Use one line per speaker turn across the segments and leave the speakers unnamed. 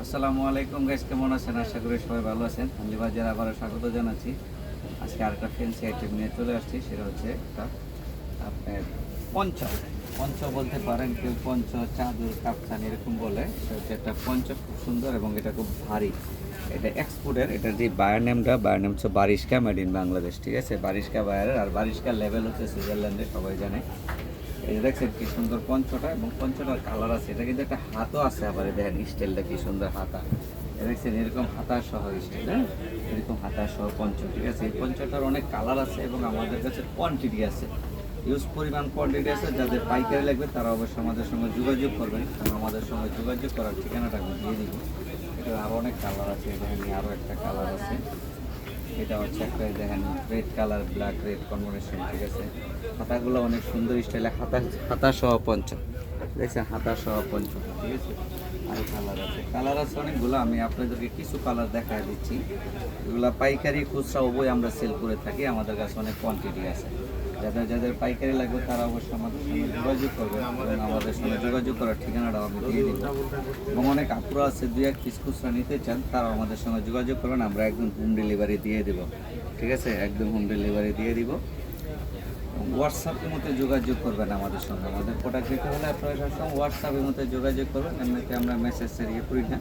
আসসালামু আলাইকুম গাইস, কেমন আছেন? আশা করি সবাই ভালো আছেন। হান্ডি বাজারে আবারও স্বাগত জানাচ্ছি। আজকে আরেকটা ফ্যান্সি আইটেম নিয়ে চলে আসছি, সেটা হচ্ছে একটা আপনার পঞ্চ। পঞ্চ বলতে পারেন, কেউ পঞ্চ, চাদর, কাপ্তান এরকম বলে। সেটা হচ্ছে একটা পঞ্চ, খুব সুন্দর এবং এটা খুব ভারী। এটা এক্সপোর্টের। এটার যে বায়ার নেম হচ্ছে বারিশকা, মেড ইন বাংলাদেশ। ঠিক আছে, বারিশকা বায়ারের। আর বারিশকার লেভেল হচ্ছে সুইজারল্যান্ডে, সবাই জানে। এই যে দেখছেন কি সুন্দর পঞ্চটা, এবং পঞ্চটার কালার আছে। এটা কিন্তু একটা হাতও আছে, আবার দেখেন স্টাইলটা কি সুন্দর হাতা। দেখছেন এরকম হাতা সহ স্টাইল, হ্যাঁ, এরকম হাতা সহ পঞ্চ। ঠিক আছে, এই পঞ্চটার অনেক কালার আছে এবং আমাদের কাছে কোয়ান্টিটি আছে, ইউজ পরিমাণ কোয়ান্টিটি আছে। যাদের পাইকারি লাগবে তারা অবশ্যই আমাদের সঙ্গে যোগাযোগ করবেন, এবং আমাদের সঙ্গে যোগাযোগ করার ঠিকানাটা আমি দিয়ে দিব। এটার আরও অনেক কালার আছে, দেখেন আরও একটা কালার আছে। এটা হচ্ছে একটা দেখেন red colour, black red combination. ঠিক আছে, হাতাগুলো অনেক সুন্দর স্টাইলে, হাতা সহ পঞ্চ। দেখছেন হাতা সহ পঞ্চ। ঠিক আছে, আর কালার আছে অনেকগুলো। আমি আপনাদেরকে কিছু কালার দেখা দিচ্ছি। এগুলো পাইকারি খুচরা উভয় আমরা সেল করে থাকি, আমাদের কাছে অনেক কোয়ান্টিটি আছে। যাদের যাদের পাইকারি লাগবে তারা অবশ্যই আমাদের সঙ্গে যোগাযোগ করবে, এবং আমাদের সঙ্গে যোগাযোগ করার ঠিকানাটাও আমি দিয়ে দিব। এবং অনেক আপুরা আছে, দুই এক পিস খুচরা নিতে চান, তারাও আমাদের সঙ্গে যোগাযোগ করবেন, আমরা একদম হোম ডেলিভারি দিয়ে দেবো। ঠিক আছে, একদম হোম ডেলিভারি দিয়ে দিব। হোয়াটসঅ্যাপের মধ্যে যোগাযোগ করবেন আমাদের সঙ্গে। আমাদের প্রোডাক্ট নিতে হলে আপনারা সবসময় হোয়াটসঅ্যাপের মধ্যে যোগাযোগ করবেন, এমনিতে আমরা মেসেজ ইয়ে করি না।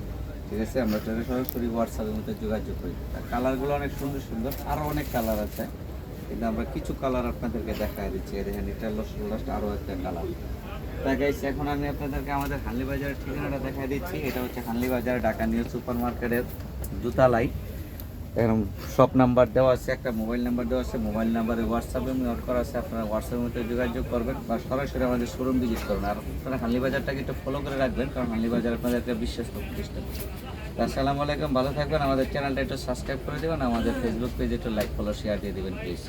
ঠিক আছে, আমরা সরাসরি হোয়াটসঅ্যাপের মধ্যে যোগাযোগ করি। কালারগুলো অনেক সুন্দর সুন্দর, আরও অনেক কালার আছে, কিন্তু আমরা কিছু কালার আপনাদেরকে দেখাই দিচ্ছি। দেখেন এটা লাস্ট আরও একটা কালার দেখাইছি। এখন আমি আপনাদেরকে আমাদের হানলি বাজারের ঠিকানাটা দেখাই দিচ্ছি। এটা হচ্ছে হানলি বাজার, ঢাকা নিউ সুপার মার্কেটের দোতলায়। এরকম শপ নাম্বার দেওয়া আছে, একটা মোবাইল নাম্বার দেওয়া আছে। মোবাইল নাম্বারে হোয়াটসঅ্যাপে নোট করা আছে, আপনারা হোয়াটসঅ্যাপের মধ্যে যোগাযোগ করবেন বা সরাসরি আমাদের শোরুম ভিজিট করবেন। আর আপনারা হানলি বাজারটাকে একটু ফলো করে রাখবেন, কারণ হানলি বাজার আপনাদের একটা বিশ্বস্ত প্রতিষ্ঠান। আসসালামু আলাইকুম, ভালো থাকবেন। আমাদের চ্যানেলটা একটু সাবস্ক্রাইব করে দেবেন, আমাদের ফেসবুক পেজে একটু লাইক, ফলো, শেয়ার দিয়ে দেবেন প্লিজ।